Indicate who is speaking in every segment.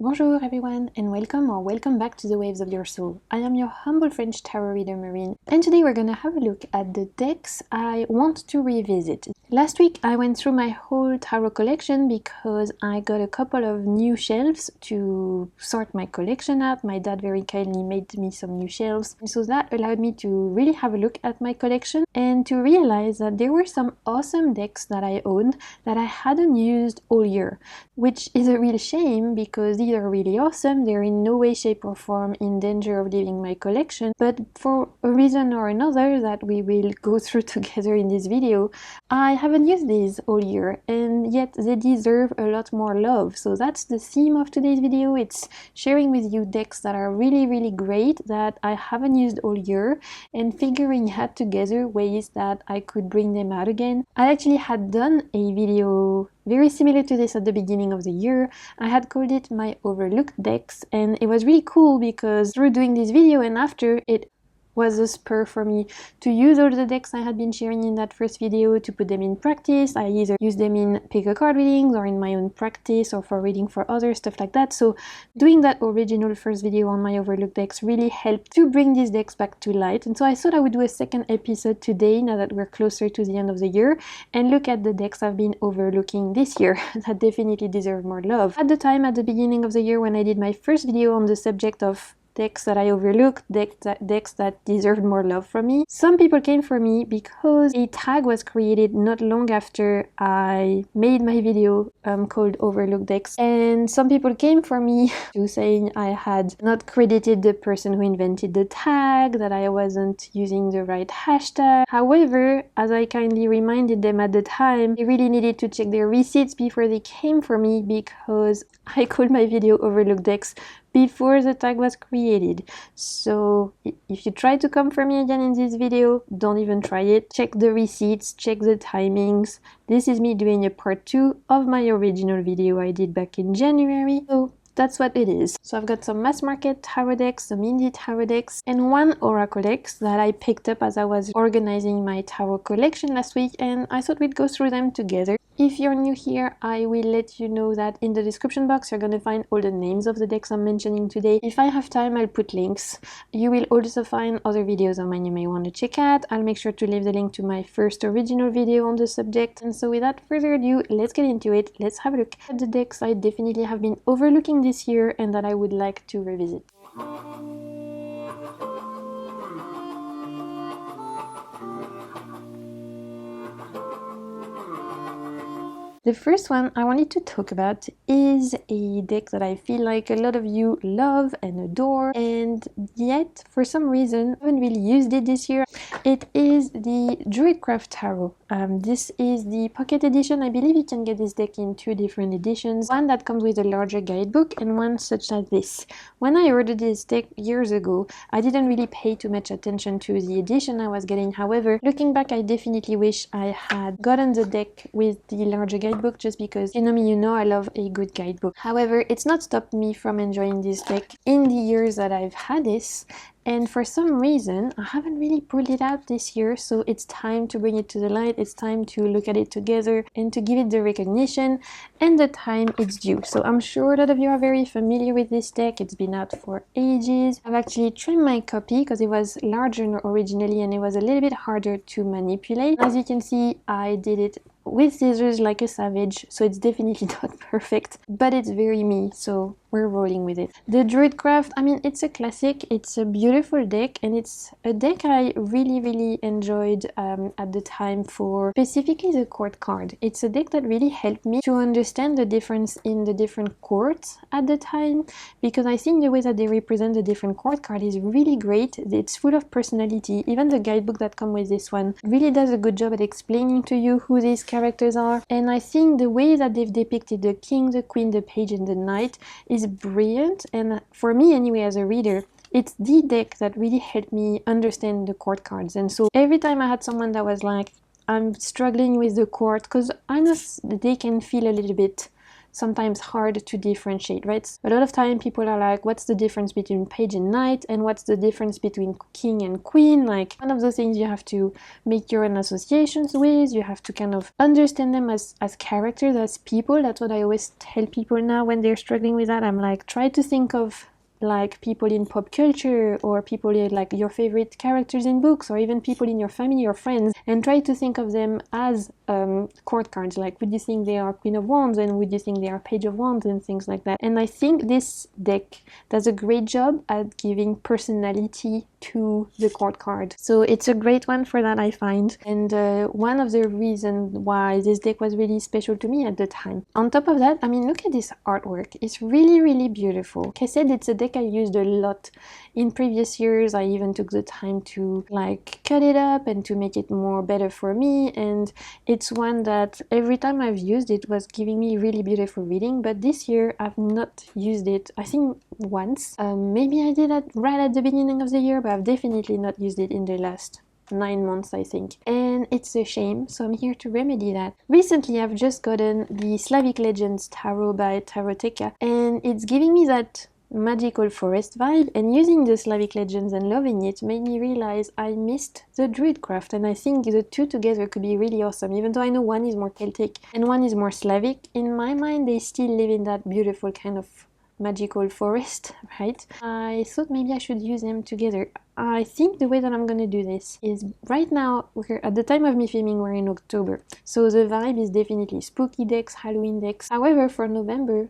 Speaker 1: Bonjour everyone, and welcome back to the Waves of Your Soul. I am your humble French tarot reader Marine, and today we're gonna have a look at the decks I want to revisit. Last week I went through my whole tarot collection because I got a couple of new shelves to sort my collection out. My dad very kindly made me some new shelves, and so that allowed me to really have a look at my collection and to realize that there were some awesome decks that I owned that I hadn't used all year, which is a real shame because these are really awesome. They're in no way, shape or form in danger of leaving my collection, but for a reason or another that we will go through together in this video, I haven't used these all year, and yet they deserve a lot more love. So that's the theme of today's video. It's sharing with you decks that are really great that I haven't used all year and figuring out together ways that I could bring them out again. I actually had done a video very similar to this at the beginning of the year. I had called it my overlooked decks, and it was really cool because through doing this video and after, it was a spur for me to use all the decks I had been sharing in that first video, to put them in practice. I either use them in pick a card readings or in my own practice or for reading for others, stuff like that. So doing that original first video on my overlooked decks really helped to bring these decks back to light. And so I thought I would do a second episode today, now that we're closer to the end of the year, and look at the decks I've been overlooking this year that definitely deserve more love. At the time, at the beginning of the year, when I did my first video on the subject of decks that I overlooked, decks that deserved more love from me, some people came for me because a tag was created not long after I made my video called Overlooked Decks, and some people came for me to saying I had not credited the person who invented the tag, that I wasn't using the right hashtag. However, as I kindly reminded them at the time, they really needed to check their receipts before they came for me, because I called my video Overlooked Decks before the tag was created. So if you try to come for me again in this video, don't even try it. Check the receipts, check the timings. This is me doing a part 2 of my original video I did back in January. So that's what it is. So I've got some mass market tarot decks, some indie tarot decks, and one oracle decks that I picked up as I was organizing my tarot collection last week, and I thought we'd go through them together. If you're new here, I will let you know that in the description box you're gonna find all the names of the decks I'm mentioning today. If I have time, I'll put links. You will also find other videos of mine you may want to check out. I'll make sure to leave the link to my first original video on the subject. And so without further ado, let's get into it. Let's have a look at the decks I definitely have been overlooking this year and that I would like to revisit. The first one I wanted to talk about is a deck that I feel like a lot of you love and adore, and yet for some reason I haven't really used it this year. It is the Druidcraft Tarot. This is the pocket edition. I believe you can get this deck in 2 different editions, one that comes with a larger guidebook and one such as this. When I ordered this deck years ago, I didn't really pay too much attention to the edition I was getting. However, looking back, I definitely wish I had gotten the deck with the larger guidebook, just because, you know me, you know I love a good guidebook. However, it's not stopped me from enjoying this deck in the years that I've had this, and for some reason I haven't really pulled it out this year, so it's time to bring it to the light. It's time to look at it together and to give it the recognition and the time it's due. So I'm sure a lot of you are very familiar with this deck. It's been out for ages. I've actually trimmed my copy because it was larger originally and it was a little bit harder to manipulate. As you can see, I did it with scissors like a savage, so it's definitely not perfect, but it's very me, so we're rolling with it. The Druidcraft, I mean, it's a classic, it's a beautiful deck, and it's a deck I really enjoyed at the time for specifically the court card. It's a deck that really helped me to understand the difference in the different courts at the time, because I think the way that they represent the different court card is really great. It's full of personality. Even the guidebook that comes with this one really does a good job at explaining to you who these characters are, and I think the way that they've depicted the king, the queen, the page and the knight is brilliant. And for me anyway, as a reader, it's the deck that really helped me understand the court cards. And so every time I had someone that was like, I'm struggling with the court, because I know they can feel a little bit sometimes hard to differentiate, right? A lot of time people are like, what's the difference between page and knight, and what's the difference between king and queen? Like, one of those things you have to make your own associations with. You have to kind of understand them as characters, as people. That's what I always tell people now when they're struggling with that. I'm like, try to think of like people in pop culture, or people like your favorite characters in books, or even people in your family or friends, and try to think of them as court cards. Like, would you think they are Queen of Wands, and would you think they are Page of Wands, and things like that. And I think this deck does a great job at giving personality to the court card, so it's a great one for that, I find. And one of the reasons why this deck was really special to me at the time. On top of that, I mean, look at this artwork. It's really, really beautiful. Like I said, it's a deck I used a lot in previous years. I even took the time to like cut it up and to make it more better for me, and it's one that every time I've used it was giving me really beautiful reading. But this year I've not used it, I think once. Maybe I did that right at the beginning of the year, but I've definitely not used it in the last 9 months, I think, and it's a shame, so I'm here to remedy that. Recently I've just gotten the Slavic Legends Tarot by Taroteka, and it's giving me that magical forest vibe, and using the Slavic Legends and loving it made me realize I missed the Druidcraft, and I think the two together could be really awesome. Even though I know one is more Celtic and one is more Slavic, in my mind they still live in that beautiful kind of magical forest, right? I thought maybe I should use them together. I think the way that I'm gonna do this is, right now, at the time of me filming, we're in October, so the vibe is definitely spooky decks, Halloween decks. However, for November,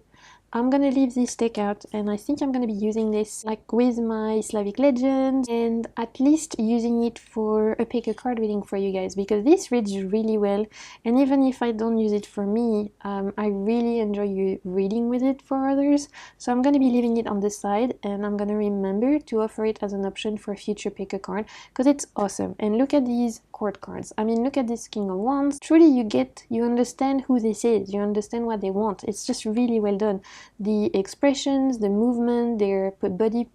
Speaker 1: I'm gonna leave this deck out, and I think I'm gonna be using this like with my Slavic Legends, and at least using it for a pick a card reading for you guys, because this reads really well, and even if I don't use it for me, I really enjoy reading with it for others. So I'm gonna be leaving it on the side, and I'm gonna remember to offer it as an option for future pick a card, because it's awesome. And look at these court cards. I mean, look at this King of Wands. Truly, you understand who this is, you understand what they want. It's just really well done. The expressions, the movement, their body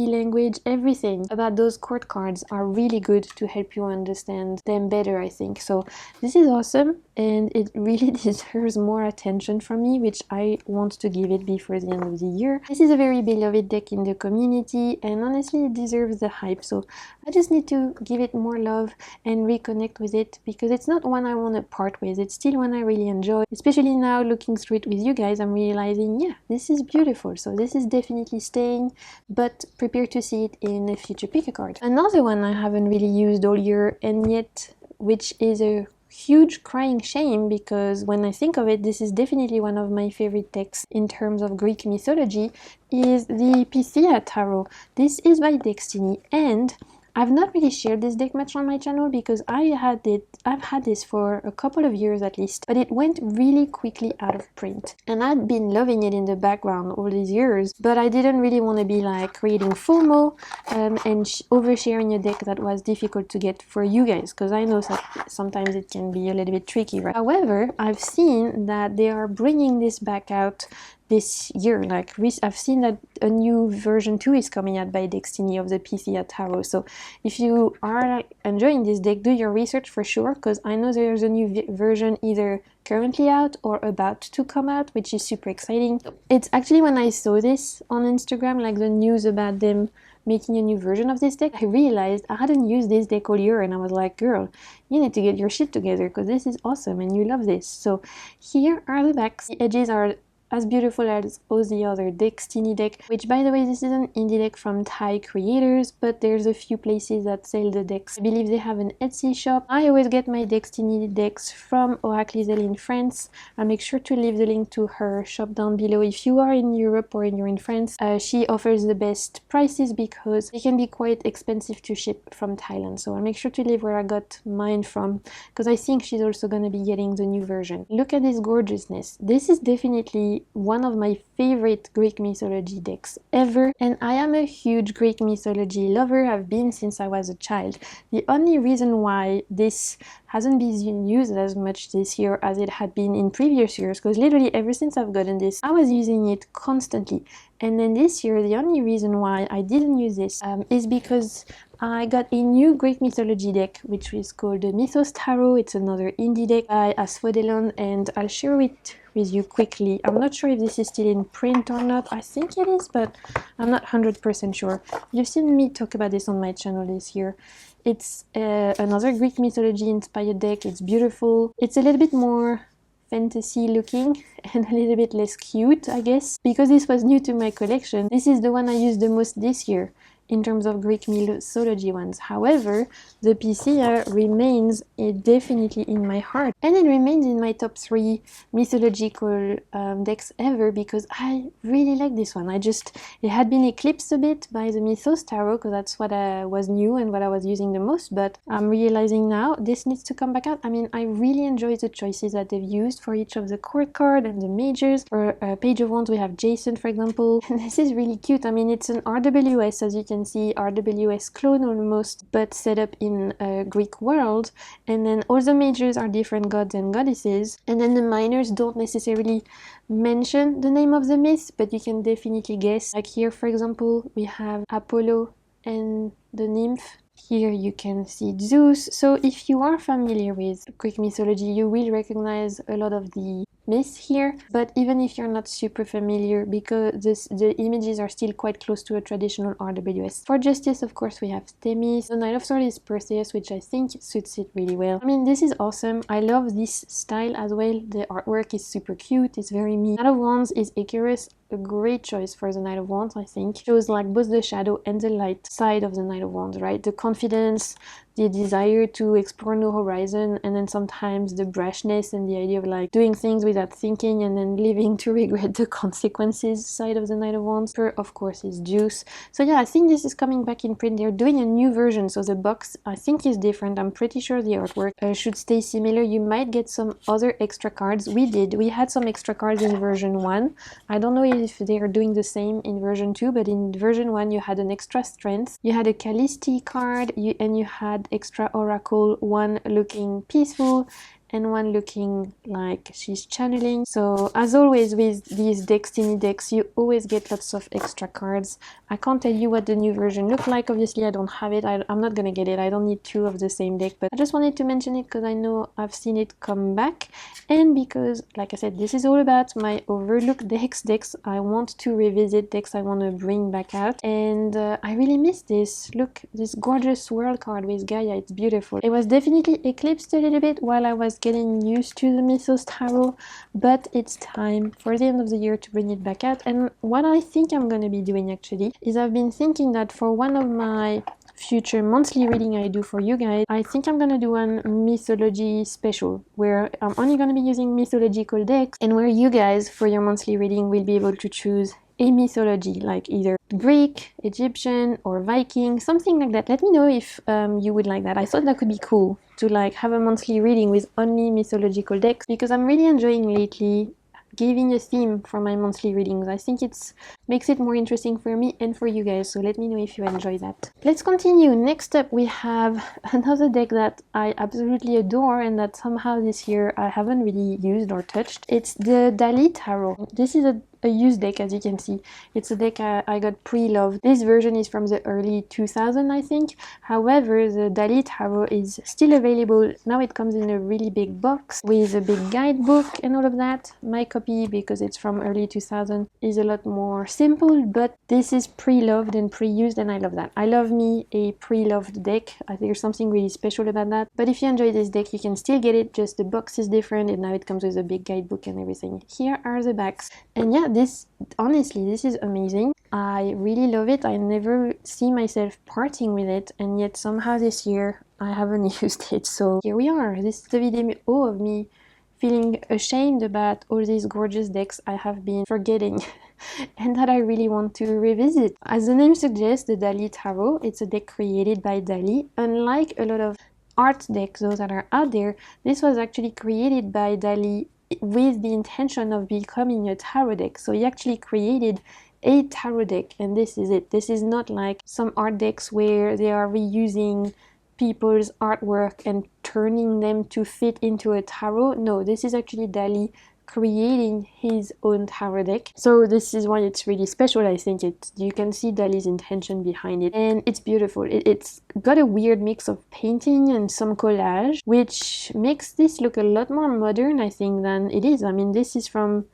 Speaker 1: language, everything about those court cards are really good to help you understand them better, I think. So this is awesome, and it really deserves more attention from me, which I want to give it before the end of the year. This is a very beloved deck in the community, and honestly it deserves the hype, so I just need to give it more love and reconnect with it, because it's not one I want to part with. It's still one I really enjoy, especially now looking through it with you guys. I'm realizing, yeah, this is beautiful, so this is definitely staying, but prepare to see it in a future pick a card. Another one I haven't really used all year, and yet which is a huge crying shame, because when I think of it, this is definitely one of my favorite decks in terms of Greek mythology, is the Pythia Tarot. This is by Deckstiny, and I've not really shared this deck much on my channel because I've had this for a couple of years at least, but it went really quickly out of print, and I'd been loving it in the background all these years, but I didn't really want to be like creating FOMO and oversharing a deck that was difficult to get for you guys, because I know that sometimes it can be a little bit tricky, right? However, I've seen that they are bringing this back out this year. Like, I've seen that a new version 2 is coming out by Deckstiny of the Pythia Tarot. So if you are enjoying this deck, do your research for sure, because I know there's a new version either currently out or about to come out, which is super exciting. It's actually, when I saw this on Instagram, like the news about them making a new version of this deck, I realized I hadn't used this deck all year, and I was like, girl, you need to get your shit together, because this is awesome and you love this. So here are the backs. The edges are as beautiful as all the other Deckstiny deck, which, by the way, this is an indie deck from Thai creators, but there's a few places that sell the decks. I believe they have an Etsy shop. I always get my Deckstiny decks from Oracle in France. I'll make sure to leave the link to her shop down below. If you are in Europe or you're in France, she offers the best prices because they can be quite expensive to ship from Thailand. So I'll make sure to leave where I got mine from, because I think she's also going to be getting the new version. Look at this gorgeousness. This is definitely one of my favorite Greek mythology decks ever, and I am a huge Greek mythology lover. I've been since I was a child. The only reason why this hasn't been used as much this year as it had been in previous years, because literally ever since I've gotten this, I was using it constantly. And then this year, the only reason why I didn't use this is because I got a new Greek mythology deck, which is called the Mythos Tarot. It's another indie deck by Asphodelon, and I'll share it with you quickly. I'm not sure if this is still in print or not. I think it is, but I'm not 100% sure. You've seen me talk about this on my channel this year. It's another Greek mythology inspired deck. It's beautiful. It's a little bit more fantasy looking and a little bit less cute, I guess, because this was new to my collection. This is the one I used the most this year in terms of Greek mythology ones. However, the Pythia remains definitely in my heart, and it remains in my top 3 mythological decks ever, because I really like this one. It had been eclipsed a bit by the Mythos Tarot, because that's what was new and what I was using the most, but I'm realizing now this needs to come back out. I mean, I really enjoy the choices that they've used for each of the court card and the majors. For Page of Wands, we have Jason, for example, and this is really cute. I mean, it's an RWS, as you can see, RWS clone almost, but set up in a Greek world, and then all the majors are different gods and goddesses, and then the minors don't necessarily mention the name of the myth, but you can definitely guess. Like here, for example, we have Apollo and the nymph. Here you can see Zeus. So if you are familiar with Greek mythology, you will recognize a lot of the myths here, but even if you're not super familiar, because the images are still quite close to a traditional RWS. For Justice, of course, we have Themis. The Knight of Swords is Perseus, which I think suits it really well. I mean, this is awesome. I love this style as well. The artwork is super cute. It's very me. Knight of Wands is Icarus. A great choice for the Knight of Wands, I think. Shows like both the shadow and the light side of the Knight of Wands, right? The confidence, the desire to explore new horizon, and then sometimes the brashness and the idea of like doing things without thinking and then living to regret the consequences side of the Knight of Wands. Of course, is Zeus. So yeah, I think this is coming back in print. They're doing a new version, so the box I think is different. I'm pretty sure the artwork should stay similar. You might get some other extra cards. We had some extra cards in version 1. I don't know if they are doing the same in version 2, but in version 1 you had an extra strength, you had a Callisti card, and you had extra oracle, one looking peaceful and one looking like she's channeling. So as always with these Deckstiny decks, you always get lots of extra cards. I can't tell you what the new version looks like. Obviously I don't have it. I'm not gonna get it. I don't need 2 of the same deck, but I just wanted to mention it because I know I've seen it come back, and because, like I said, this is all about my overlooked decks. I want to revisit decks I want to bring back out, and I really miss this. Look, this gorgeous world card with Gaia. It's beautiful. It was definitely eclipsed a little bit while I was getting used to the Mythos Tarot, but it's time for the end of the year to bring it back out. And what I think I'm going to be doing actually is I've been thinking that for one of my future monthly reading I do for you guys, I think I'm gonna do one mythology special where I'm only gonna be using mythological decks, and where you guys for your monthly reading will be able to choose a mythology, like either Greek, Egyptian, or Viking, something like that. Let me know if you would like that. I thought that could be cool to like have a monthly reading with only mythological decks, because I'm really enjoying lately giving a theme for my monthly readings. I think it makes it more interesting for me and for you guys, so let me know if you enjoy that. Let's continue. Next up we have another deck that I absolutely adore and that somehow this year I haven't really used or touched. It's the Dali Tarot. This is a used deck, as you can see. It's a deck I got pre-loved. This version is from the early 2000s, I think. However, the Dali Tarot is still available. Now it comes in a really big box with a big guidebook and all of that. My copy, because it's from early 2000, is a lot more simple, but this is pre-loved and pre-used, and I love that. I love me a pre-loved deck. I think there's something really special about that. But if you enjoy this deck, you can still get it, just the box is different, and now it comes with a big guidebook and everything. Here are the backs. And yeah, honestly, this is amazing. I really love it. I never see myself parting with it, and yet somehow this year I haven't used it. So here we are. This is the video of me feeling ashamed about all these gorgeous decks I have been forgetting and that I really want to revisit. As the name suggests, the Dali Tarot, it's a deck created by Dali. Unlike a lot of art decks, those that are out there, this was actually created by Dali with the intention of becoming a tarot deck. So he actually created a tarot deck, and this is it. This is not like some art decks where they are reusing people's artwork and turning them to fit into a tarot. No, this is actually Dali creating his own tarot deck. So this is why it's really special. I think you can see Dali's intention behind it, and it's beautiful. It's got a weird mix of painting and some collage, which makes this look a lot more modern, I think, than it is. I mean, this is from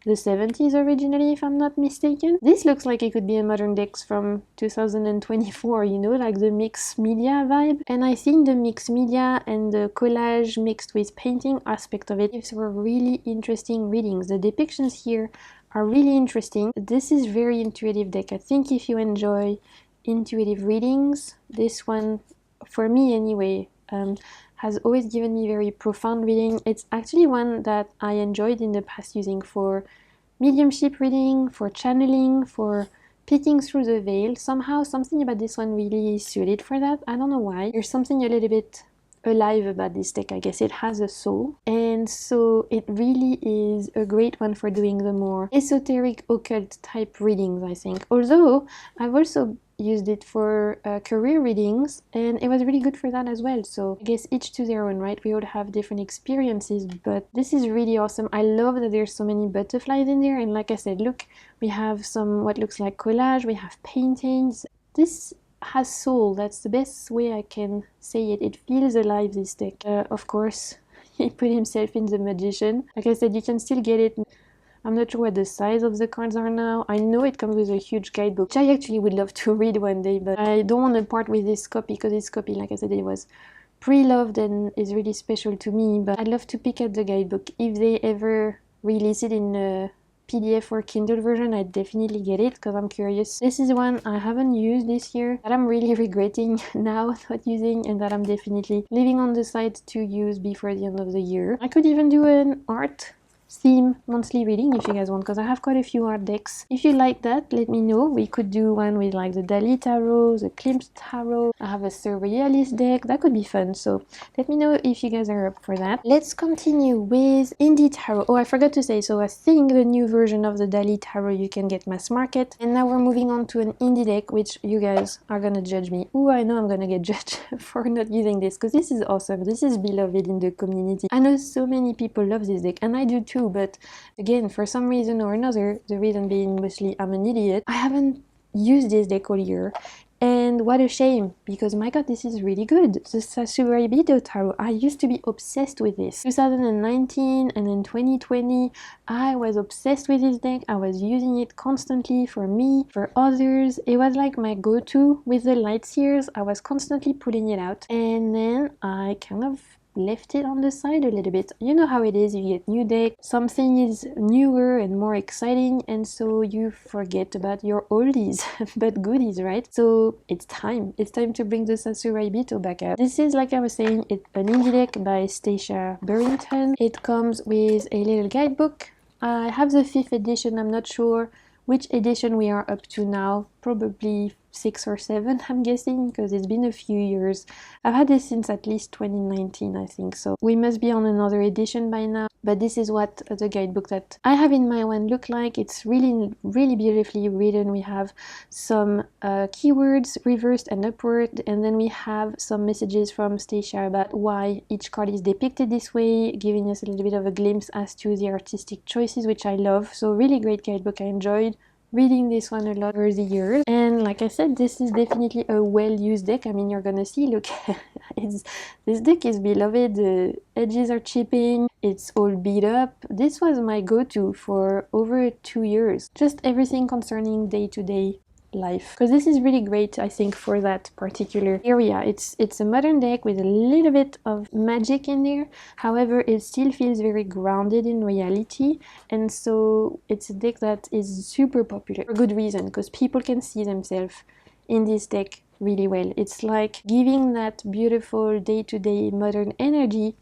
Speaker 1: the 70s originally, if I'm not mistaken. This looks like it could be a modern deck from 2024, you know, like the mixed media vibe. And I think the mixed media and the collage mixed with painting aspect of it gives were really interesting readings. The depictions here are really interesting. This is very intuitive deck. I think if you enjoy intuitive readings, this one, for me anyway, has always given me very profound reading. It's actually one that I enjoyed in the past using for mediumship reading, for channeling, for peeking through the veil. Somehow something about this one really suited for that. I don't know why. There's something a little bit alive about this deck. I guess it has a soul, and so it really is a great one for doing the more esoteric occult type readings, I think. Although I've also used it for career readings, and it was really good for that as well. So I guess each to their own, right? We all have different experiences, but this is really awesome. I love that there's so many butterflies in there, and like I said, look, we have some what looks like collage, we have paintings. This has soul. That's the best way I can say it. It feels alive, this deck. Of course, he put himself in the magician. Like I said, you can still get it. I'm not sure what the size of the cards are now. I know it comes with a huge guidebook, which I actually would love to read one day, but I don't want to part with this copy because this copy, like I said, it was pre-loved and is really special to me. But I'd love to pick up the guidebook. If they ever release it in a PDF or Kindle version, I'd definitely get it because I'm curious. This is one I haven't used this year that I'm really regretting now not using, and that I'm definitely leaving on the side to use before the end of the year. I could even do an art theme monthly reading if you guys want, because I have quite a few art decks. If you like that, let me know. We could do one with like the Dali Tarot, the Klimt Tarot. I have a Surrealist deck. That could be fun, so let me know if you guys are up for that. Let's continue with Indie Tarot. Oh, I forgot to say, so I think the new version of the Dali Tarot you can get mass market, and now we're moving on to an indie deck, which you guys are gonna judge me. Ooh, I know I'm gonna get judged for not using this, because this is awesome. This is beloved in the community. I know so many people love this deck, and I do too. But again, for some reason or another, the reason being mostly I'm an idiot, I haven't used this deck all year, and what a shame, because my god, this is really good. The Sasuraibito Tarot, I used to be obsessed with this. 2019 and then 2020, I was obsessed with this deck. I was using it constantly for me, for others. It was like my go-to with the light seers. I was constantly pulling it out, and then I kind of left it on the side a little bit. You know how it is, you get new deck, something is newer and more exciting, and so you forget about your oldies but goodies, right? So it's time to bring the Sasuraibito back out. This is, like I was saying, it's an indie deck by Stacia Burrington. It comes with a little guidebook. I have the 5th edition. I'm not sure which edition we are up to now, probably 6 or 7, I'm guessing, because it's been a few years. I've had this since at least 2019, I think, so we must be on another edition by now. But this is what the guidebook that I have in my one look like. It's really beautifully written. We have some keywords reversed and upward, and then we have some messages from Stacia about why each card is depicted this way, giving us a little bit of a glimpse as to the artistic choices, which I love. So really great guidebook. I enjoyed reading this one a lot over the years, and like I said, this is definitely a well-used deck. I mean, you're gonna see, look, this deck is beloved. The edges are chipping, it's all beat up. This was my go-to for over 2 years, just everything concerning day-to-day life, because this is really great, I think, for that particular area. It's a modern deck with a little bit of magic in there. However, it still feels very grounded in reality, and so it's a deck that is super popular for good reason, because people can see themselves in this deck really well. It's like giving that beautiful day-to-day modern energy,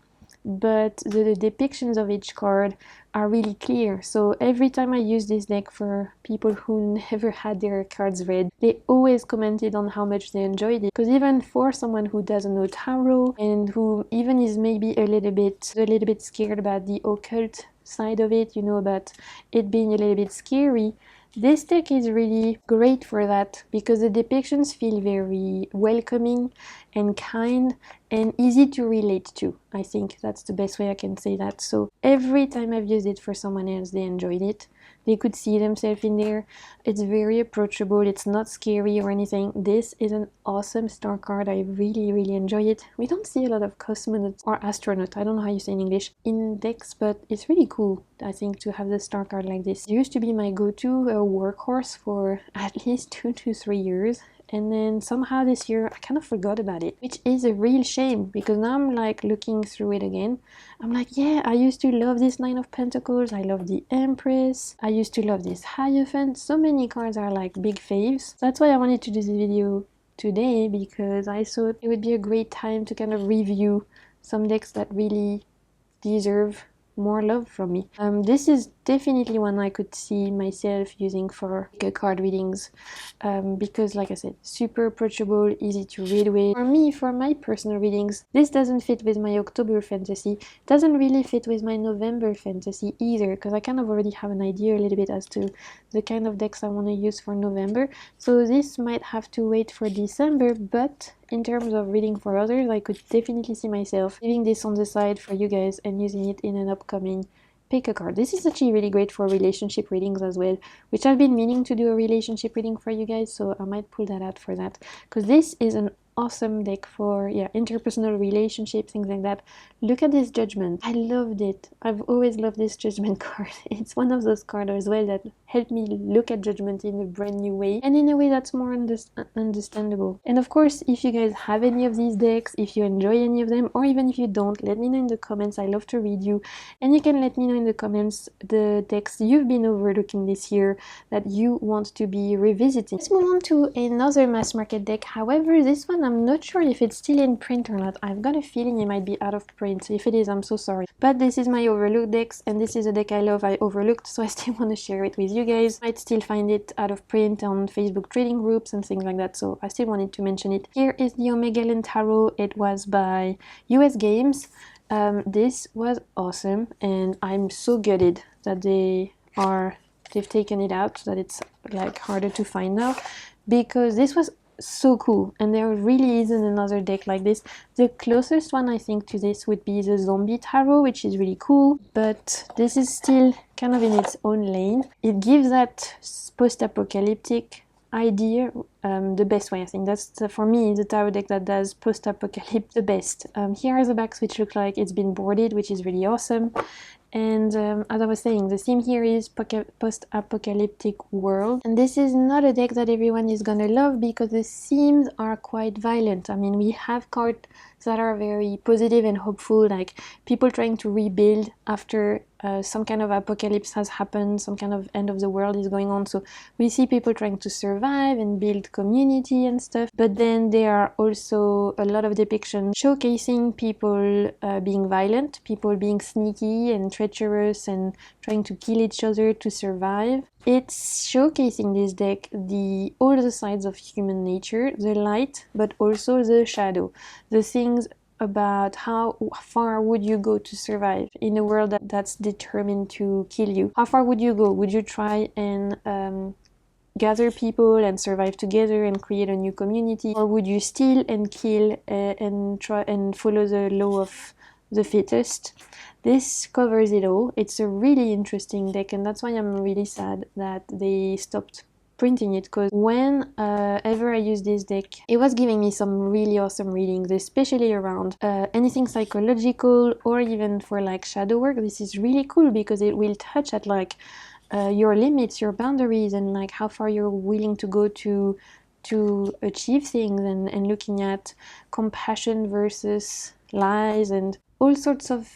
Speaker 1: but the depictions of each card are really clear. So every time I use this deck for people who never had their cards read, they always commented on how much they enjoyed it. Because even for someone who doesn't know tarot and who even is maybe a little bit scared about the occult side of it, you know, about it being a little bit scary, this deck is really great for that, because the depictions feel very welcoming and kind, and easy to relate to. I think that's the best way I can say that. So every time I've used it for someone else, they enjoyed it. They could see themselves in there. It's very approachable. It's not scary or anything. This is an awesome star card. I really, really enjoy it. We don't see a lot of cosmonauts or astronaut, I don't know how you say in English, in decks, but it's really cool, I think, to have the star card like this. It used to be my go-to workhorse for at least 2 to 3 years. And then somehow this year I kind of forgot about it, which is a real shame, because now I'm like looking through it again. I'm like, yeah, I used to love this Nine of Pentacles, I love the Empress, I used to love this Hierophant. So many cards are like big faves. That's why I wanted to do this video today, because I thought it would be a great time to kind of review some decks that really deserve more love from me. This is definitely one I could see myself using for card readings, because like I said, super approachable, easy to read with. For me, for my personal readings, this doesn't fit with my October fantasy, doesn't really fit with my November fantasy either, because I kind of already have an idea a little bit as to the kind of decks I want to use for November, so this might have to wait for December. But in terms of reading for others, I could definitely see myself leaving this on the side for you guys and using it in an upcoming pick a card. This is actually really great for relationship readings as well, which I've been meaning to do a relationship reading for you guys, so I might pull that out for that, because this is an awesome deck for, yeah, interpersonal relationships, things like that. Look at this Judgment. I loved it. I've always loved this Judgment card. It's one of those cards as well that helped me look at Judgment in a brand new way, and in a way that's more understandable. And of course, if you guys have any of these decks, if you enjoy any of them, or even if you don't, let me know in the comments. I love to read you, and you can let me know in the comments the decks you've been overlooking this year that you want to be revisiting. Let's move on to another mass market deck. However, this one I'm not sure if it's still in print or not. I've got a feeling it might be out of print. If it is, I'm so sorry. But this is my overlooked decks, and this is a deck I love, I overlooked, so I still want to share it with you guys. I'd still find it out of print on Facebook trading groups and things like that, so I still wanted to mention it. Here is the Omegaland Tarot. It was by US Games. This was awesome, and I'm so gutted that they've taken it out, that it's like harder to find now, because this was so cool, and there really isn't another deck like this. The closest one I think to this would be the Zombie Tarot, which is really cool, but this is still kind of in its own lane. It gives that post-apocalyptic idea the best way. I think that's for me the tarot deck that does post-apocalypse the best. Here are the backs, which look like it's been boarded, which is really awesome. And as I was saying, the theme here is post-apocalyptic world, and this is not a deck that everyone is gonna love, because the themes are quite violent. I mean, we have cards that are very positive and hopeful, like people trying to rebuild after some kind of apocalypse has happened, some kind of end of the world is going on. So we see people trying to survive and build community and stuff, but then there are also a lot of depictions showcasing people being violent, people being sneaky and treacherous and trying to kill each other to survive. It's showcasing, this deck, all the sides of human nature, the light but also the shadow, the things about how far would you go to survive in a world that's determined to kill you. How far would you go? Would you try and gather people and survive together and create a new community, or would you steal and kill and try and follow the law of the fittest? This covers it all. It's a really interesting deck, and that's why I'm really sad that they stopped printing it, because whenever I use this deck, it was giving me some really awesome readings, especially around anything psychological, or even for like shadow work. This is really cool because it will touch at like your limits, your boundaries, and like how far you're willing to go to achieve things, and looking at compassion versus lies and all sorts of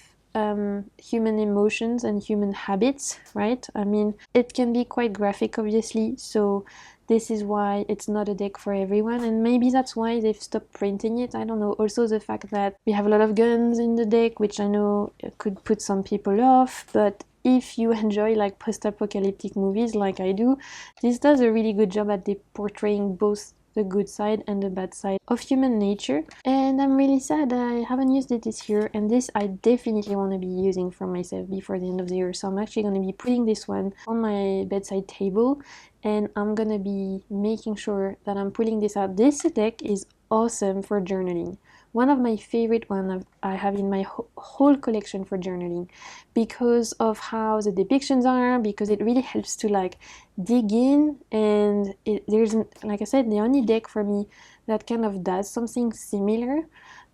Speaker 1: human emotions and human habits, right? I mean, it can be quite graphic, obviously, so this is why it's not a deck for everyone, and maybe that's why they've stopped printing it. I don't know. Also the fact that we have a lot of guns in the deck, which I know could put some people off, but if you enjoy like post-apocalyptic movies like I do, this does a really good job at portraying both the good side and the bad side of human nature. And I'm really sad I haven't used it this year, and this I definitely want to be using for myself before the end of the year. So I'm actually going to be putting this one on my bedside table, and I'm going to be making sure that I'm pulling this out. This deck is awesome for journaling, one of my favorite ones I have in my whole collection for journaling, because of how the depictions are, because it really helps to like dig in, and there's, like I said, the only deck for me that kind of does something similar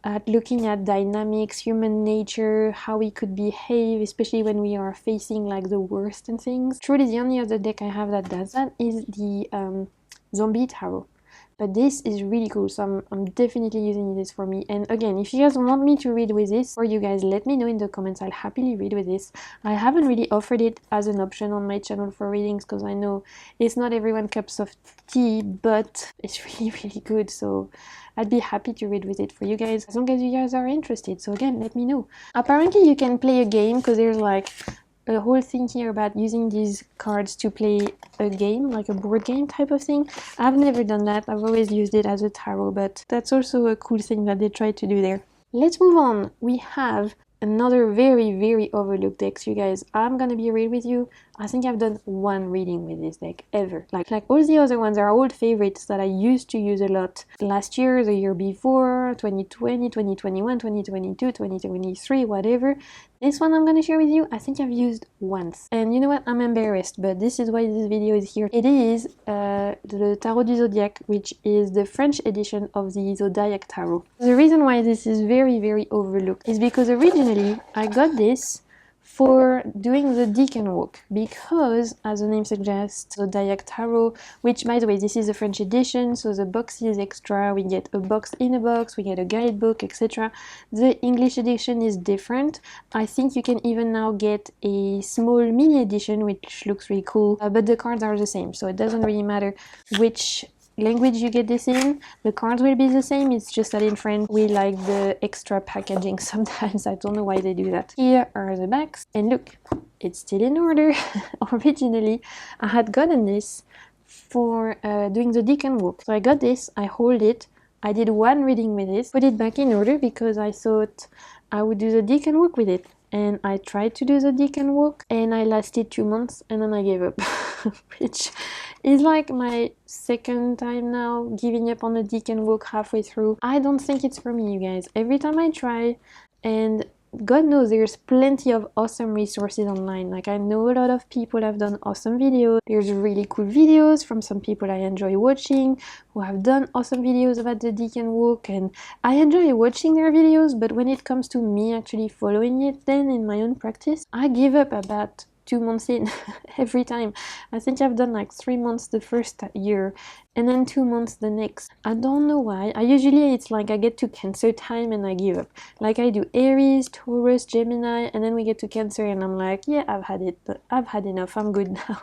Speaker 1: at looking at dynamics, human nature, how we could behave, especially when we are facing like the worst and things. Truly the only other deck I have that does that is the zombie tarot. But this is really cool, so I'm definitely using this for me. And again, if you guys want me to read with this, or you guys let me know in the comments, I'll happily read with this. I haven't really offered it as an option on my channel for readings, because I know it's not everyone's cups of tea, but it's really, really good. So I'd be happy to read with it for you guys, as long as you guys are interested. So again, let me know. Apparently you can play a game, because there's like a whole thing here about using these cards to play a game, like a board game type of thing. I've never done that. I've always used it as a tarot, but that's also a cool thing that they tried to do there. Let's move on. We have another very, very overlooked deck, you guys. I'm gonna be real with you. I think I've done one reading with this deck ever. Like all the other ones are old favorites that I used to use a lot last year, the year before, 2020, 2021, 2022, 2023, whatever. This one I'm gonna share with you, I think I've used once. And you know what? I'm embarrassed, but this is why this video is here. It is the Tarot du Zodiac, which is the French edition of the Zodiac Tarot. The reason why this is very, very overlooked is because originally I got this for doing the Deacon Walk, because, as the name suggests, Zodiac Tarot, which, by the way, this is a French edition, so the box is extra, we get a box in a box, we get a guidebook, etc. The English edition is different. I think you can even now get a small mini edition, which looks really cool, but the cards are the same, so it doesn't really matter which language you get this in, the cards will be the same. It's just that in French we like the extra packaging sometimes. I don't know why they do that. Here are the backs, and look, it's still in order. Originally I had gotten this for doing the Deacon Walk, so I got this, I hold it, I did one reading with this, put it back in order because I thought I would do the Deacon Walk with it. And I tried to do the Deacon Walk and I lasted 2 months and then I gave up. Which is like my second time now giving up on the Deacon Walk halfway through. I don't think it's for me, you guys. Every time I try, and God knows there's plenty of awesome resources online. Like, I know a lot of people have done awesome videos. There's really cool videos from some people I enjoy watching who have done awesome videos about the Deacon Walk, and I enjoy watching their videos, but when it comes to me actually following it then in my own practice, I give up about 2 months in every time. I think I've done like 3 months the first year and then 2 months the next. I don't know why. It's like I get to Cancer time and I give up. Like I do Aries, Taurus, Gemini, and then we get to Cancer and I'm like, yeah, I've had it, but I've had enough, I'm good now.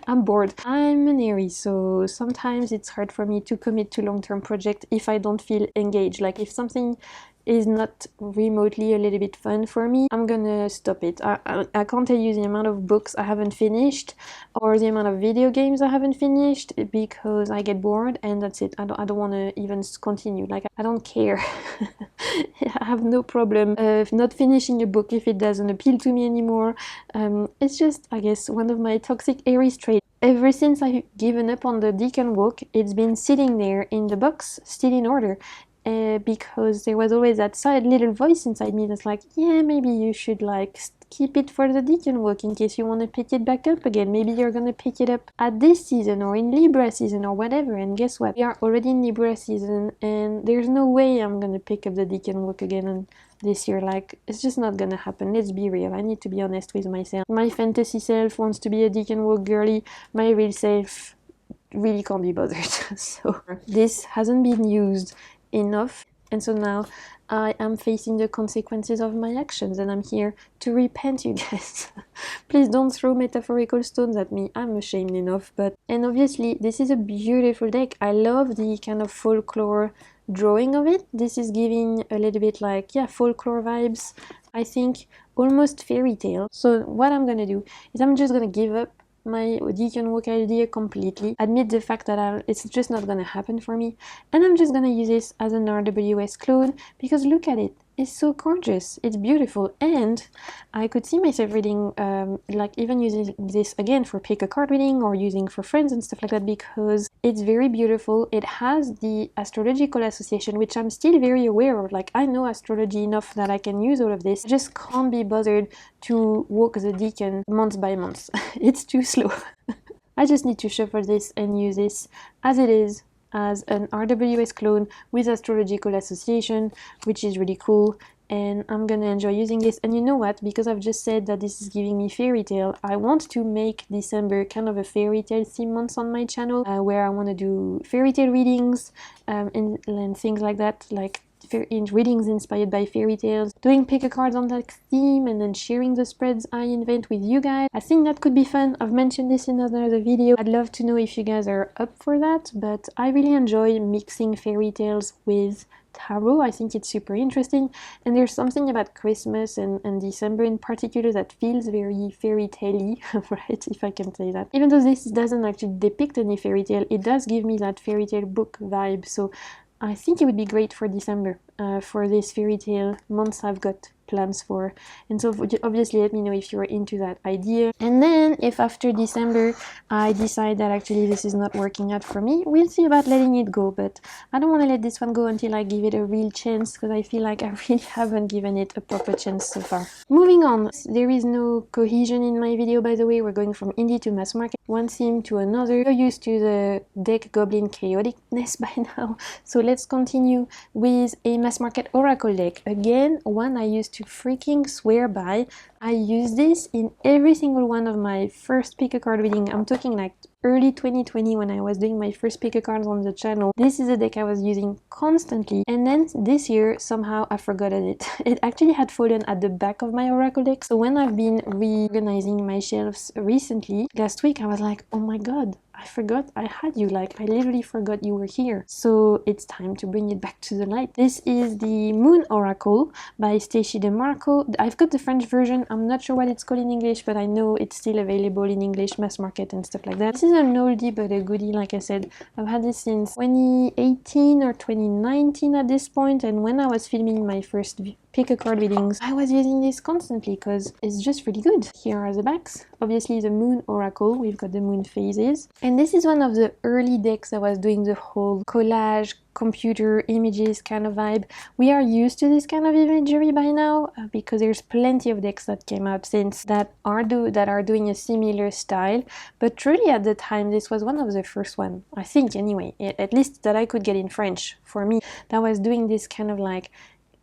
Speaker 1: I'm bored. I'm an Aries, so sometimes it's hard for me to commit to long-term project if I don't feel engaged. Like if something is not remotely a little bit fun for me, I'm gonna stop it. I can't tell you the amount of books I haven't finished or the amount of video games I haven't finished because I get bored and that's it. I don't want to even continue. Like, I don't care. I have no problem not finishing a book if it doesn't appeal to me anymore. It's just, I guess, one of my toxic Aries traits. Ever since I've given up on the Deacon Walk, it's been sitting there in the box, still in order. Because there was always that side little voice inside me that's like, yeah, maybe you should like keep it for the Deacon Walk in case you want to pick it back up again. Maybe you're gonna pick it up at this season or in Libra season or whatever. And guess what? We are already in Libra season and there's no way I'm gonna pick up the Deacon Walk again this year. Like, it's just not gonna happen. Let's be real. I need to be honest with myself. My fantasy self wants to be a Deacon Walk girly. My real self really can't be bothered. So this hasn't been used enough, and so now I am facing the consequences of my actions and I'm here to repent, you guys. Please don't throw metaphorical stones at me, I'm ashamed enough. And obviously this is a beautiful deck. I love the kind of folklore drawing of it. This is giving a little bit like, yeah, folklore vibes, I think, almost fairy tale. So what I'm gonna do is I'm just gonna give up my Deacon Walk idea completely, admit the fact that it's just not gonna happen for me, and I'm just gonna use this as an RWS clone because look at it, is so gorgeous. It's beautiful, and I could see myself reading like even using this again for pick a card reading or using for friends and stuff like that, because it's very beautiful. It has the astrological association, which I'm still very aware of. Like, I know astrology enough that I can use all of this. I just can't be bothered to walk the deacon month by month. It's too slow. I just need to shuffle this and use this as it is, as an RWS clone with astrological association, which is really cool, and I'm gonna enjoy using this. And you know what, because I've just said that this is giving me fairy tale, I want to make December kind of a fairy tale theme month on my channel, where I want to do fairy tale readings and things like that, like in readings inspired by fairy tales, doing pick a cards on that theme, and then sharing the spreads I invent with you guys. I think that could be fun. I've mentioned this in another video. I'd love to know if you guys are up for that, but I really enjoy mixing fairy tales with tarot. I think it's super interesting, and there's something about Christmas and December in particular that feels very fairy tale-y, right, if I can say that. Even though this doesn't actually depict any fairy tale, it does give me that fairy tale book vibe, so I think it would be great for December, for this fairy tale month I've got plans for. And so obviously let me know if you're into that idea. And then if after December I decide that actually this is not working out for me, we'll see about letting it go. But I don't want to let this one go until I give it a real chance, because I feel like I really haven't given it a proper chance so far. Moving on, there is no cohesion in my video, by the way. We're going from indie to mass market, one theme to another. You're used to the deck goblin chaoticness by now, so let's continue with a mass market oracle deck. Again, one I used to freaking swear by. I use this in every single one of my first pick a card reading. I'm talking like early 2020 when I was doing my first pick a cards on the channel. This is a deck I was using constantly, and then this year somehow I forgotten it. It actually had fallen at the back of my oracle deck, so when I've been reorganizing my shelves recently, last week I was like, oh my god, I forgot I had you, like I literally forgot you were here. So it's time to bring it back to the light. This is the Moon Oracle by Stacey DeMarco. I've got the French version. I'm not sure what it's called in English, but I know it's still available in English, mass market and stuff like that. This is an oldie but a goodie, like I said. I've had this since 2018 or 2019 at this point, and when I was filming my first pick a card readings, I was using this constantly because it's just really good. Here are the backs. Obviously the Moon Oracle, we've got the moon phases. And this is one of the early decks that was doing the whole collage, computer images kind of vibe. We are used to this kind of imagery by now, because there's plenty of decks that came out since that are doing a similar style. But truly at the time, this was one of the first one, I think anyway, at least that I could get in French for me, that was doing this kind of like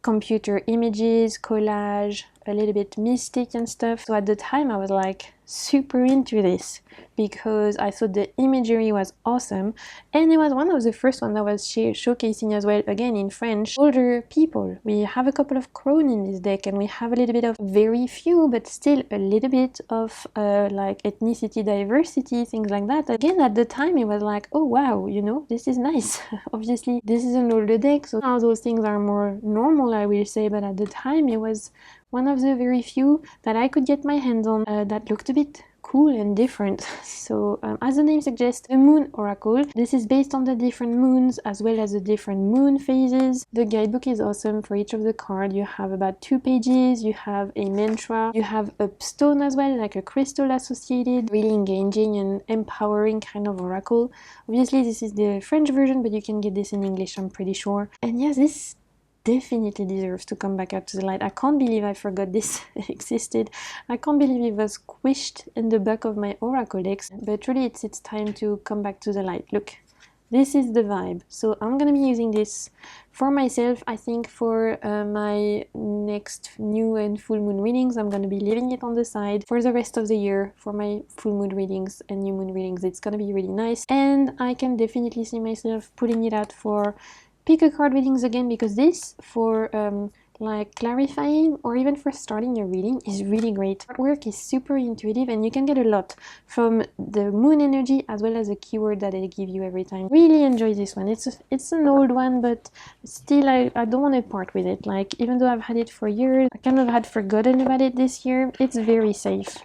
Speaker 1: computer images, collage, a little bit mystic and stuff. So at the time I was like super into this because I thought the imagery was awesome, and it was one of the first one that was showcasing as well, again in French, older people. We have a couple of crone in this deck, and we have a little bit of, very few but still a little bit of like ethnicity diversity, things like that. Again at the time it was like, oh wow, you know, this is nice. Obviously this is an older deck, so now those things are more normal, I will say, but at the time it was one of the very few that I could get my hands on that looked a bit cool and different. So as the name suggests, the Moon Oracle. This is based on the different moons as well as the different moon phases. The guidebook is awesome. For each of the cards you have about 2 pages, you have a mantra, you have a stone as well, like a crystal associated, really engaging and empowering kind of oracle. Obviously this is the French version, but you can get this in English, I'm pretty sure. And yes, this definitely deserves to come back out to the light. I can't believe I forgot this existed. I can't believe it was squished in the back of my oracle decks, but really it's time to come back to the light. Look, this is the vibe. So I'm gonna be using this for myself. I think for my next new and full moon readings, I'm gonna be leaving it on the side for the rest of the year. For my full moon readings and new moon readings, it's gonna be really nice, and I can definitely see myself putting it out for pick a card readings again, because this for like clarifying or even for starting a reading is really great. Artwork is super intuitive, and you can get a lot from the moon energy as well as the keyword that they give you every time. Really enjoy this one. It's an old one, but still I don't want to part with it. Like, even though I've had it for years, I kind of had forgotten about it this year. It's very safe.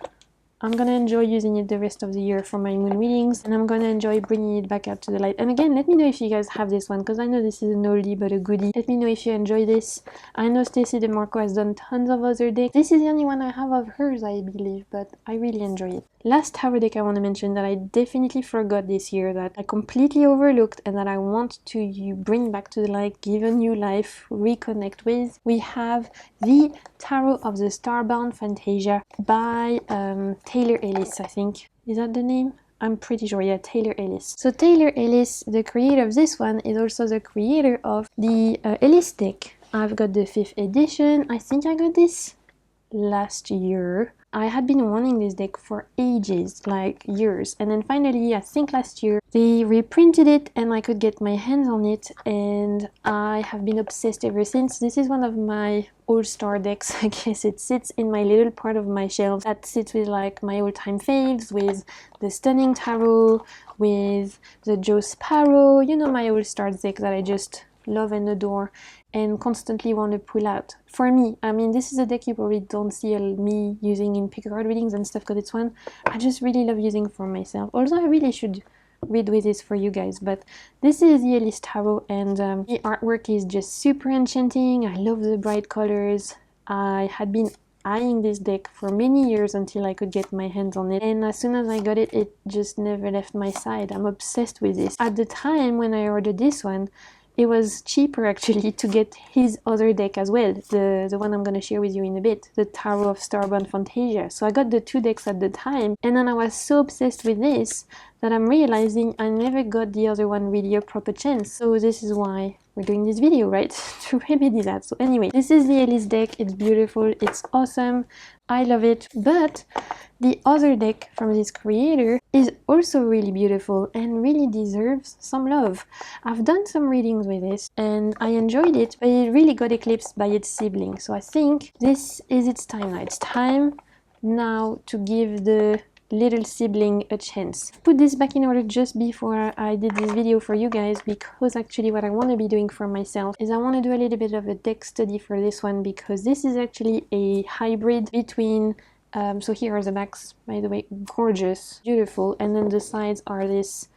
Speaker 1: I'm gonna enjoy using it the rest of the year for my moon readings, and I'm gonna enjoy bringing it back out to the light. And again, let me know if you guys have this one, because I know this is an oldie but a goodie. Let me know if you enjoy this. I know Stacey DeMarco has done tons of other decks. This is the only one I have of hers, I believe, but I really enjoy it. Last tarot deck I want to mention that I definitely forgot this year, that I completely overlooked, and that I want to bring back to the light, give a new life, reconnect with. We have the Tarot of the Starbound Fantasia by Taylor Ellis, I think. Is that the name? I'm pretty sure, yeah, Taylor Ellis. So Taylor Ellis, the creator of this one, is also the creator of the Ellis deck. I've got the 5th edition. I think I got this last year. I had been wanting this deck for ages, like years, and then finally, I think last year, they reprinted it and I could get my hands on it, and I have been obsessed ever since. This is one of my all-star decks, I guess. It sits in my little part of my shelf that sits with like my all-time faves, with the Stunning Tarot, with the Joe Sparrow, you know, my all-star deck that I just love and adore and constantly want to pull out. For me, I mean, this is a deck you probably don't see me using in pick card readings and stuff, because it's one I just really love using for myself. Also, I really should read with this for you guys, but this is the Ellis Tarot, and the artwork is just super enchanting. I love the bright colors. I had been eyeing this deck for many years until I could get my hands on it, and as soon as I got it, it just never left my side. I'm obsessed with this. At the time when I ordered this one, it was cheaper actually to get his other deck as well, the one I'm going to share with you in a bit, the Tarot of Starbound Fantasia. So I got the 2 decks at the time, and then I was so obsessed with this that I'm realizing I never got the other one really a proper chance. So this is why we're doing this video, right? To remedy that. So anyway, this is the Ellis deck. It's beautiful, it's awesome, I love it. But the other deck from this creator is also really beautiful and really deserves some love. I've done some readings with this and I enjoyed it, but it really got eclipsed by its sibling. So I think this is its time now. It's time now to give the little sibling a chance. Put this back in order just before I did this video for you guys, because actually what I want to be doing for myself is I want to do a little bit of a deck study for this one, because this is actually a hybrid between so here are the backs, by the way, gorgeous, beautiful, and then the sides are this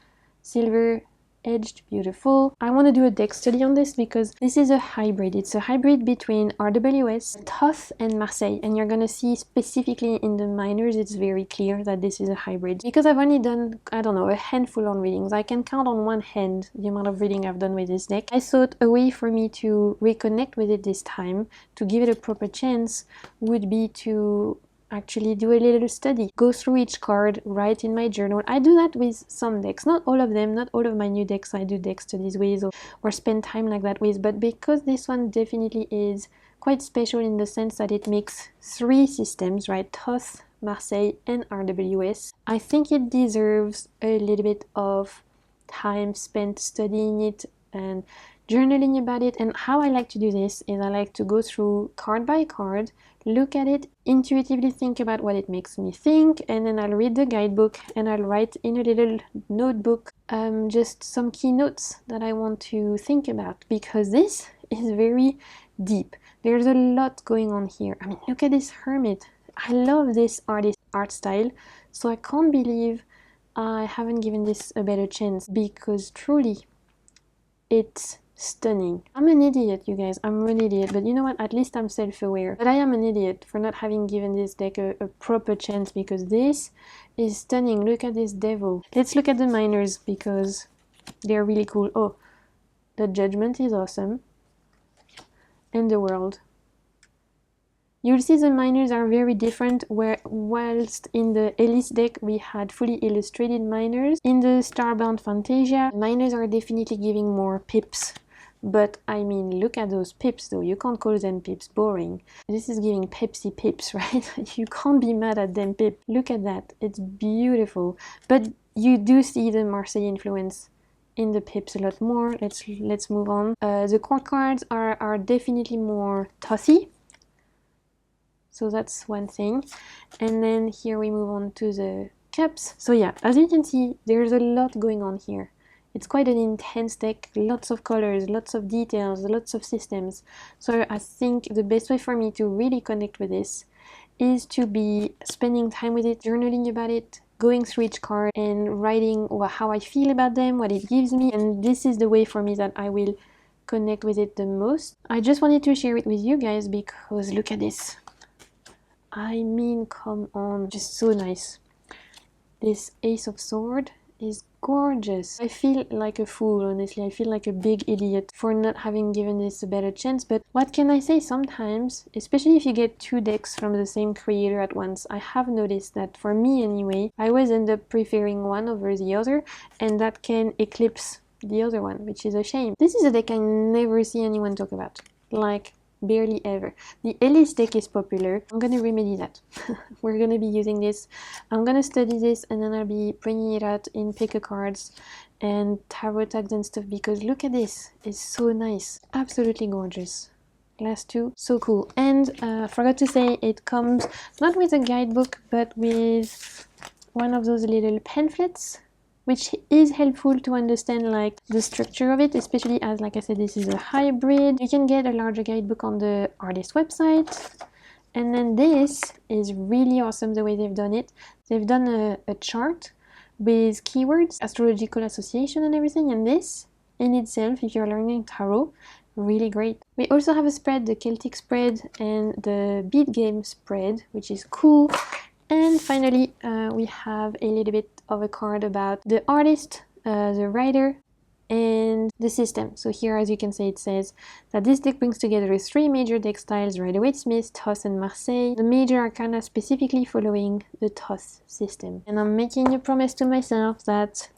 Speaker 1: silver edged, beautiful. I want to do a deck study on this because this is a hybrid. It's a hybrid between RWS, Thoth, and Marseille, and you're gonna see specifically in the minors it's very clear that this is a hybrid, because I've only done, I don't know, a handful on readings. I can count on one hand the amount of reading I've done with this deck. I thought a way for me to reconnect with it this time, to give it a proper chance, would be to actually do a little study, go through each card, write in my journal. I do that with some decks, not all of them, not all of my new decks I do deck studies with or spend time like that with, but because this one definitely is quite special in the sense that it makes 3 systems, right? Thoth, Marseille, and RWS. I think it deserves a little bit of time spent studying it and journaling about it. And how I like to do this is I like to go through card by card, look at it, intuitively think about what it makes me think, and then I'll read the guidebook and I'll write in a little notebook just some key notes that I want to think about, because this is very deep. There's a lot going on here. I mean, look at this hermit. I love this art style, so I can't believe I haven't given this a better chance, because truly it's stunning. I'm an idiot, you guys. I'm an idiot, but you know what? At least I'm self-aware. But I am an idiot for not having given this deck a proper chance, because this is stunning. Look at this devil. Let's look at the minors because they're really cool. Oh, the Judgment is awesome. And the World. You'll see the minors are very different, where whilst in the Ellis deck we had fully illustrated minors, in the Starbound Fantasia, minors are definitely giving more pips. But I mean, look at those pips though. You can't call them pips boring. This is giving Pepsi pips, right? You can't be mad at them pips. Look at that. It's beautiful. But you do see the Marseille influence in the pips a lot more. Let's move on. The court cards are definitely more tossy. So that's one thing. And then here we move on to the cups. So yeah, as you can see, there's a lot going on here. It's quite an intense deck, lots of colors, lots of details, lots of systems. So I think the best way for me to really connect with this is to be spending time with it, journaling about it, going through each card and writing how I feel about them, what it gives me, and this is the way for me that I will connect with it the most. I just wanted to share it with you guys because look at this. I mean, come on, just so nice. This Ace of Swords is gorgeous. I feel like a fool, honestly. I feel like a big idiot for not having given this a better chance, but what can I say? Sometimes, especially if you get two decks from the same creator at once, I have noticed that for me anyway, I always end up preferring one over the other, and that can eclipse the other one, which is a shame. This is a deck I never see anyone talk about. Like, barely ever. The Elise deck is popular. I'm gonna remedy that. We're gonna be using this. I'm gonna study this and then I'll be bringing it out in pick a cards and tarot tags and stuff because look at this. It's so nice. Absolutely gorgeous. Last two, so cool. And forgot to say, it comes not with a guidebook but with one of those little pamphlets, which is helpful to understand like the structure of it, especially as, like I said, this is a hybrid. You can get a larger guidebook on the artist website. And then this is really awesome the way they've done it. They've done a chart with keywords, astrological association and everything, and this in itself, if you're learning tarot, really great. We also have a spread, the Celtic spread and the bead game spread, which is cool. And finally, we have a little bit of a card about the artist, the writer, and the system. So here, as you can see, it says that this deck brings together three major deck styles, Rider-Waite-Smith, Toss, and Marseille, the Major Arcana specifically following the Toss system. And I'm making a promise to myself that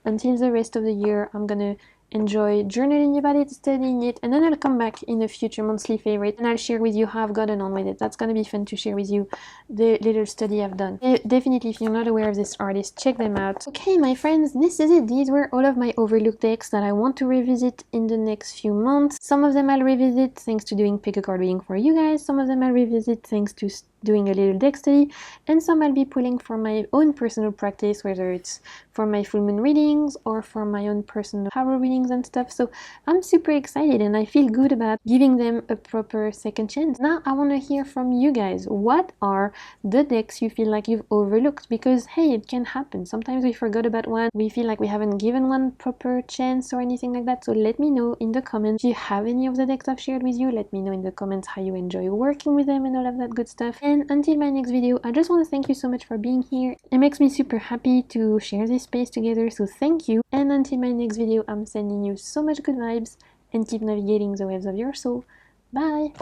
Speaker 1: until the rest of the year, I'm gonna enjoy journaling about it, studying it, and then I'll come back in a future monthly favorite and I'll share with you how I've gotten on with it. That's gonna be fun to share with you the little study I've done. Definitely, if you're not aware of this artist, check them out. Okay, my friends, this is it. These were all of my overlooked decks that I want to revisit in the next few months. Some of them I'll revisit thanks to doing pick a card reading for you guys. Some of them I'll revisit thanks to doing a little deck study, and some I'll be pulling for my own personal practice, whether it's for my full moon readings or for my own personal tarot readings and stuff. So I'm super excited and I feel good about giving them a proper second chance. Now I want to hear from you guys. What are the decks you feel like you've overlooked? Because hey, it can happen. Sometimes we forgot about one, we feel like we haven't given one proper chance or anything like that. So let me know in the comments if you have any of the decks I've shared with you. Let me know in the comments how you enjoy working with them and all of that good stuff. And until my next video, I just want to thank you so much for being here. It makes me super happy to share this space together, so thank you. And until my next video, I'm sending you so much good vibes and keep navigating the waves of your soul. Bye!